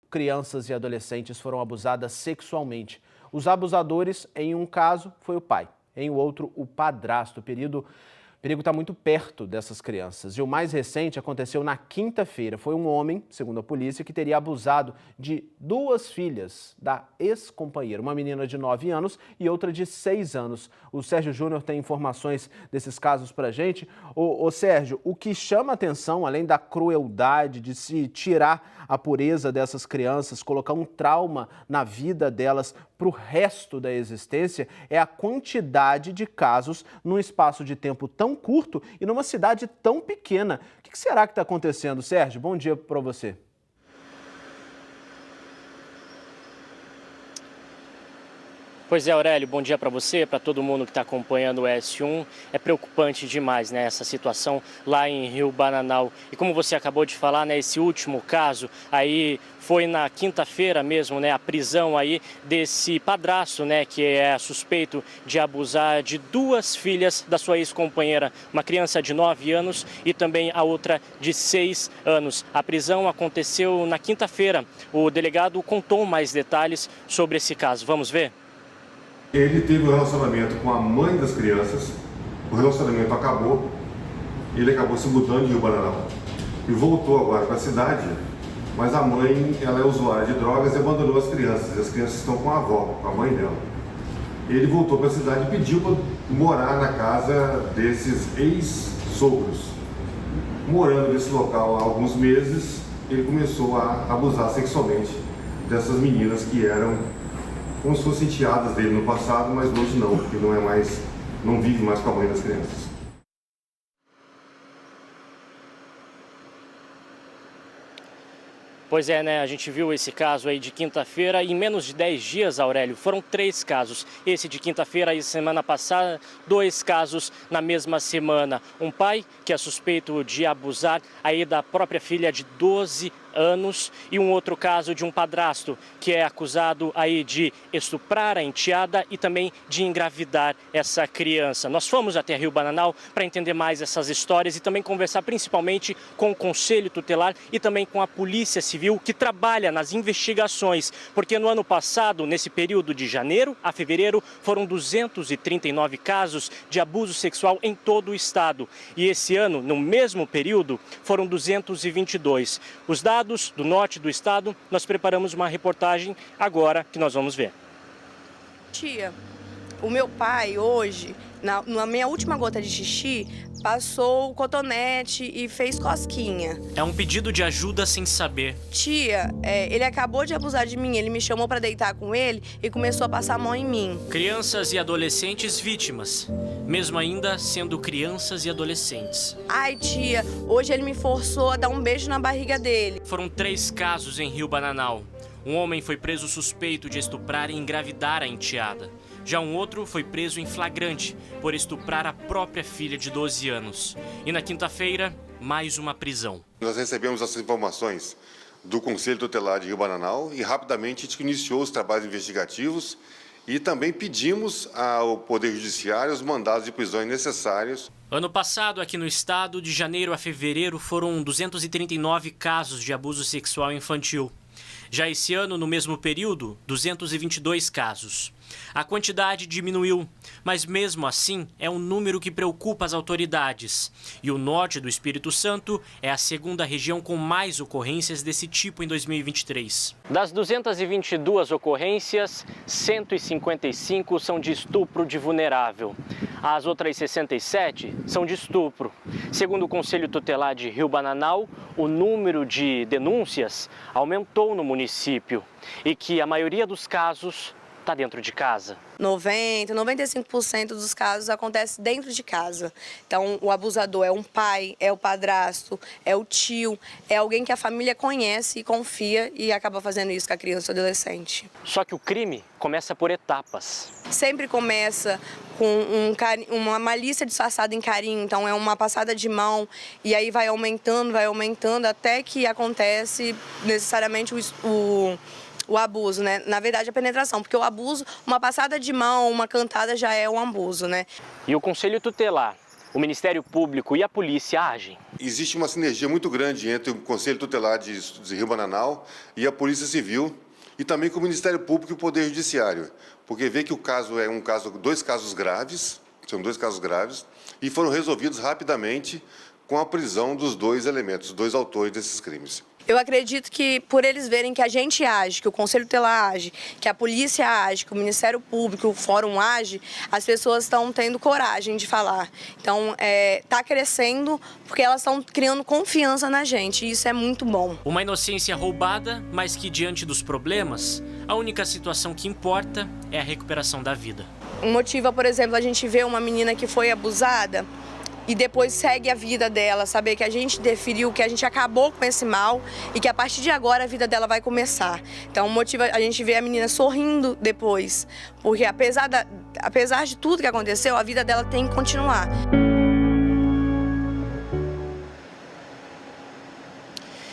crianças e adolescentes foram abusadas sexualmente. Os abusadores, em um caso, foi o pai, em outro, o padrasto. O perigo está muito perto dessas crianças. E o mais recente aconteceu na quinta-feira. Foi um homem, segundo a polícia, que teria abusado de duas filhas da ex-companheira, uma menina de 9 anos e outra de 6 anos. O Sérgio Júnior tem informações desses casos pra gente. Ô Sérgio, o que chama atenção, além da crueldade de se tirar a pureza dessas crianças, colocar um trauma na vida delas para o resto da existência, é a quantidade de casos num espaço de tempo tão curto e numa cidade tão pequena. O que será que está acontecendo, Sérgio? Bom dia para você. Pois é, Aurélio, bom dia para você, para todo mundo que está acompanhando o S1. É preocupante demais, né, essa situação lá em Rio Bananal. E como você acabou de falar, né, esse último caso aí foi na quinta-feira mesmo, né, a prisão aí desse padrasto, né, que é suspeito de abusar de duas filhas da sua ex-companheira, uma criança de 9 anos e também a outra de 6 anos. A prisão aconteceu na quinta-feira. O delegado contou mais detalhes sobre esse caso. Vamos ver? Ele teve um relacionamento com a mãe das crianças, o relacionamento acabou, ele acabou se mudando de Rio Bananal e voltou agora para a cidade, mas a mãe, ela é usuária de drogas e abandonou as crianças estão com a avó, com a mãe dela. Ele voltou para a cidade e pediu para morar na casa desses ex-sogros. Morando nesse local há alguns meses, ele começou a abusar sexualmente dessas meninas que eram como se fossem enteadas dele no passado, mas hoje não, porque não vive mais com a mãe das crianças. Pois é, né? A gente viu esse caso aí de quinta-feira e em menos de 10 dias, Aurélio, foram 3 casos. Esse de quinta-feira e semana passada, 2 casos na mesma semana. Um pai que é suspeito de abusar aí da própria filha de 12 anos e um outro caso de um padrasto que é acusado aí de estuprar a enteada e também de engravidar essa criança. Nós fomos até Rio Bananal para entender mais essas histórias e também conversar principalmente com o Conselho Tutelar e também com a Polícia Civil que trabalha nas investigações, porque no ano passado, nesse período de janeiro a fevereiro, foram 239 casos de abuso sexual em todo o estado e esse ano, no mesmo período, foram 222. Os dados do norte do estado, nós preparamos uma reportagem agora que nós vamos ver. Tia, o meu pai hoje, na minha última gota de xixi, passou o cotonete e fez cosquinha. É um pedido de ajuda sem saber. Tia, ele acabou de abusar de mim, ele me chamou para deitar com ele e começou a passar a mão em mim. Crianças e adolescentes vítimas, mesmo ainda sendo crianças e adolescentes. Ai, tia, hoje ele me forçou a dar um beijo na barriga dele. Foram 3 casos em Rio Bananal. Um homem foi preso suspeito de estuprar e engravidar a enteada. Já um outro foi preso em flagrante por estuprar a própria filha de 12 anos. E na quinta-feira, mais uma prisão. Nós recebemos essas informações do Conselho Tutelar de Rio Bananal e rapidamente a gente iniciou os trabalhos investigativos e também pedimos ao Poder Judiciário os mandados de prisões necessários. Ano passado, aqui no estado, de janeiro a fevereiro, foram 239 casos de abuso sexual infantil. Já esse ano, no mesmo período, 222 casos. A quantidade diminuiu, mas mesmo assim é um número que preocupa as autoridades. E o norte do Espírito Santo é a segunda região com mais ocorrências desse tipo em 2023. Das 222 ocorrências, 155 são de estupro de vulnerável. As outras 67 são de estupro. Segundo o Conselho Tutelar de Rio Bananal, o número de denúncias aumentou no município e que a maioria dos casos está dentro de casa. 95% dos casos acontece dentro de casa. Então, o abusador é um pai, é o padrasto, é o tio, é alguém que a família conhece e confia e acaba fazendo isso com a criança ou adolescente. Só que o crime começa por etapas. Sempre começa com uma malícia disfarçada em carinho, então é uma passada de mão e aí vai aumentando até que acontece necessariamente o abuso, né? Na verdade, a penetração, porque o abuso, uma passada de mão, uma cantada já é um abuso, né? E o Conselho Tutelar O Ministério Público e a polícia agem. Existe uma sinergia muito grande entre o Conselho Tutelar de Rio Bananal e a Polícia Civil e também com o Ministério Público e o Poder Judiciário, porque vê que o caso é dois casos graves, são dois casos graves, e foram resolvidos rapidamente com a prisão dos dois elementos, dois autores desses crimes. Eu acredito que por eles verem que a gente age, que o Conselho Tutelar age, que a polícia age, que o Ministério Público, o Fórum age, as pessoas estão tendo coragem de falar. Então, está crescendo porque elas estão criando confiança na gente e isso é muito bom. Uma inocência roubada, mas que diante dos problemas, a única situação que importa é a recuperação da vida. Motiva, por exemplo, a gente ver uma menina que foi abusada e depois segue a vida dela, saber que a gente deferiu, que a gente acabou com esse mal e que a partir de agora a vida dela vai começar. Então motiva a gente ver a menina sorrindo depois, porque apesar de tudo que aconteceu, a vida dela tem que continuar.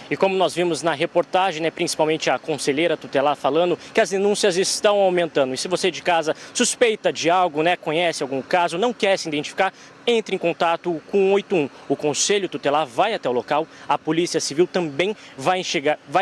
E como nós vimos na reportagem, né, principalmente a conselheira tutelar falando que as denúncias estão aumentando. E se você de casa suspeita de algo, né, conhece algum caso, não quer se identificar, entre em contato com o 181. O Conselho Tutelar vai até o local, a Polícia Civil também vai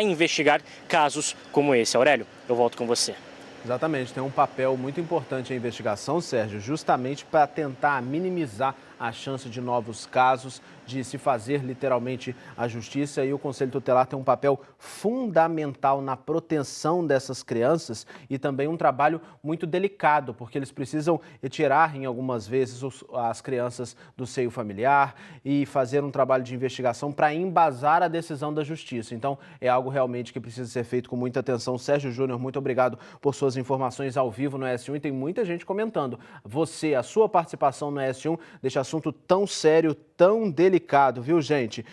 investigar casos como esse. Aurélio, eu volto com você. Exatamente, tem um papel muito importante a investigação, Sérgio, justamente para tentar minimizar a chance de novos casos, de se fazer literalmente a justiça, e o Conselho Tutelar tem um papel fundamental na proteção dessas crianças e também um trabalho muito delicado, porque eles precisam retirar em algumas vezes as crianças do seio familiar e fazer um trabalho de investigação para embasar a decisão da justiça. Então é algo realmente que precisa ser feito com muita atenção. Sérgio Júnior, muito obrigado por suas informações ao vivo no S1 e tem muita gente comentando. A sua participação no S1 deixa assunto tão sério, tão delicado, viu, gente?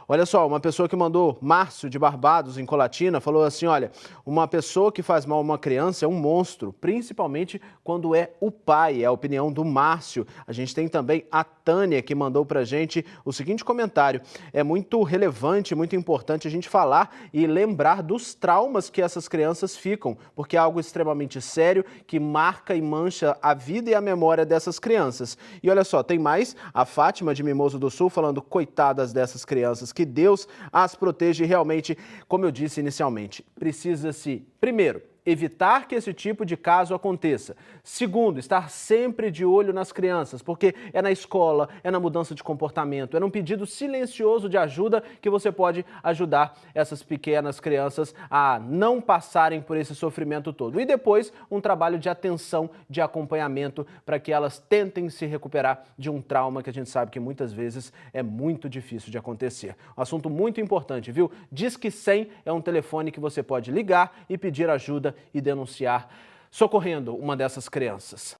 Olha só, uma pessoa que mandou, Márcio de Barbados, em Colatina, falou assim, olha, uma pessoa que faz mal a uma criança é um monstro, principalmente quando é o pai, é a opinião do Márcio. A gente tem também a Tânia, que mandou pra gente o seguinte comentário, é muito relevante, muito importante a gente falar e lembrar dos traumas que essas crianças ficam, porque é algo extremamente sério que marca e mancha a vida e a memória dessas crianças. E olha só, tem mais, a Fátima de Mimoso do Sul falando, coitadas dessas crianças, que Deus as proteja e realmente, como eu disse inicialmente, precisa-se, primeiro, evitar que esse tipo de caso aconteça. Segundo, estar sempre de olho nas crianças, porque é na escola, é na mudança de comportamento, é num pedido silencioso de ajuda que você pode ajudar essas pequenas crianças a não passarem por esse sofrimento todo. E depois, um trabalho de atenção, de acompanhamento, para que elas tentem se recuperar de um trauma que a gente sabe que muitas vezes é muito difícil de acontecer. Um assunto muito importante, viu? Disque 100 é um telefone que você pode ligar e pedir ajuda e denunciar, socorrendo uma dessas crianças.